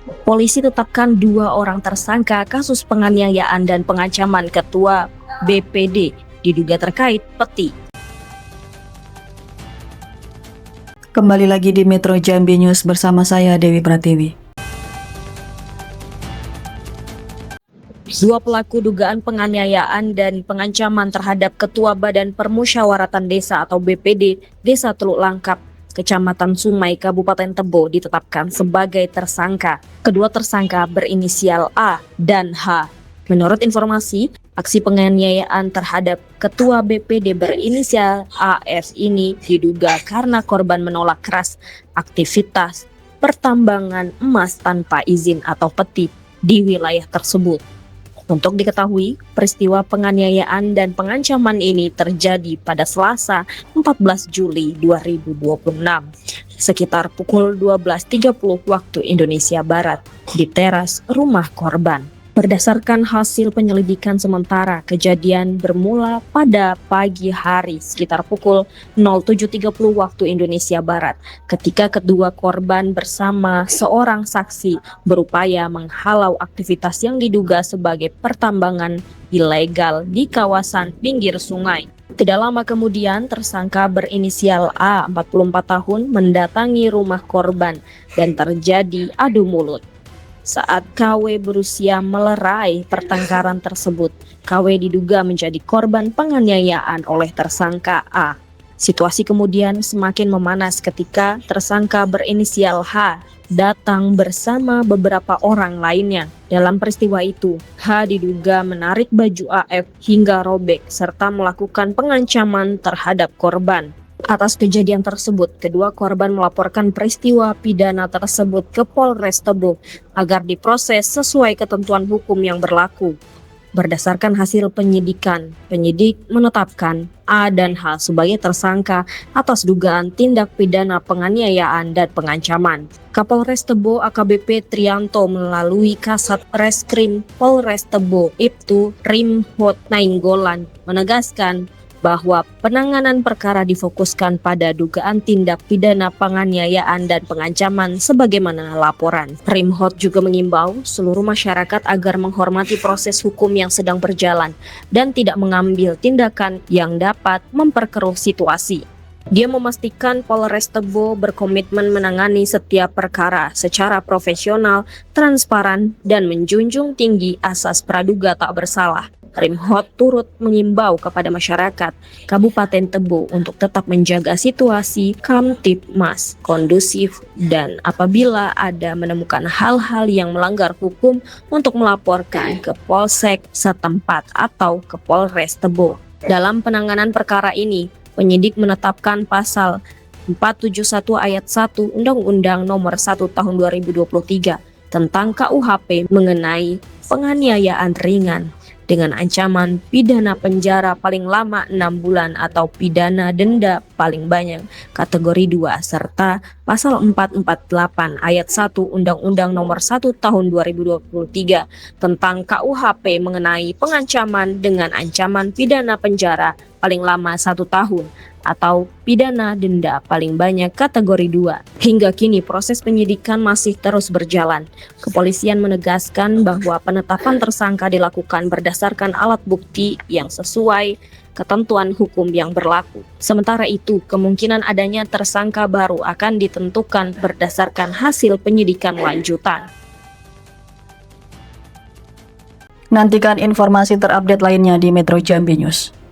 Polisi tetapkan 2 orang tersangka kasus penganiayaan dan pengancaman Ketua BPD diduga terkait peti. Kembali lagi di Metro Jambi News bersama saya Dewi Pratiwi. 2 pelaku dugaan penganiayaan dan pengancaman terhadap Ketua Badan Permusyawaratan Desa atau BPD Desa Teluk Langkap, Kecamatan Sumai, Kabupaten Tebo ditetapkan sebagai tersangka. Kedua tersangka berinisial A dan H. Menurut informasi, aksi penganiayaan terhadap Ketua BPD berinisial AS ini diduga karena korban menolak keras aktivitas pertambangan emas tanpa izin atau peti di wilayah tersebut. Untuk diketahui, peristiwa penganiayaan dan pengancaman ini terjadi pada Selasa 14 Juli 2026 sekitar pukul 12.30 waktu Indonesia Barat di teras rumah korban. Berdasarkan hasil penyelidikan sementara, kejadian bermula pada pagi hari sekitar pukul 07.30 waktu Indonesia Barat ketika kedua korban bersama seorang saksi berupaya menghalau aktivitas yang diduga sebagai pertambangan ilegal di kawasan pinggir sungai. Tidak lama kemudian, tersangka berinisial A, 44 tahun, mendatangi rumah korban dan terjadi adu mulut. Saat KW berusia melerai pertengkaran tersebut, KW diduga menjadi korban penganiayaan oleh tersangka A. Situasi kemudian semakin memanas ketika tersangka berinisial H datang bersama beberapa orang lainnya. Dalam peristiwa itu, H diduga menarik baju AF hingga robek serta melakukan pengancaman terhadap korban. Atas kejadian tersebut, kedua korban melaporkan peristiwa pidana tersebut ke Polres Tebo agar diproses sesuai ketentuan hukum yang berlaku. Berdasarkan hasil penyidikan, penyidik menetapkan A dan H sebagai tersangka atas dugaan tindak pidana penganiayaan dan pengancaman. Kapolres Tebo AKBP Trianto melalui Kasat Reskrim Polres Tebo Ibtu Rimhot Nainggolan menegaskan bahwa penanganan perkara difokuskan pada dugaan tindak pidana penganiayaan dan pengancaman sebagaimana laporan. Rimhot juga mengimbau seluruh masyarakat agar menghormati proses hukum yang sedang berjalan dan tidak mengambil tindakan yang dapat memperkeruh situasi. Dia memastikan Polres Tebo berkomitmen menangani setiap perkara secara profesional, transparan, dan menjunjung tinggi asas praduga tak bersalah. Rimhot turut mengimbau kepada masyarakat Kabupaten Tebo untuk tetap menjaga situasi Kamtibmas kondusif dan apabila ada menemukan hal-hal yang melanggar hukum untuk melaporkan ke Polsek setempat atau ke Polres Tebo. Dalam penanganan perkara ini, penyidik menetapkan pasal 471 ayat 1 Undang-Undang Nomor 1 Tahun 2023 tentang KUHP mengenai penganiayaan ringan dengan ancaman pidana penjara paling lama 6 bulan atau pidana denda paling banyak kategori 2 serta pasal 448 ayat 1 Undang-Undang Nomor 1 Tahun 2023 tentang KUHP mengenai pengancaman dengan ancaman pidana penjara paling lama 1 tahun atau pidana denda paling banyak kategori 2. Hingga kini proses penyidikan masih terus berjalan. Kepolisian menegaskan bahwa penetapan tersangka dilakukan berdasarkan alat bukti yang sesuai ketentuan hukum yang berlaku. Sementara itu, kemungkinan adanya tersangka baru akan ditentukan berdasarkan hasil penyidikan lanjutan. Nantikan informasi terupdate lainnya di Metro Jambi News.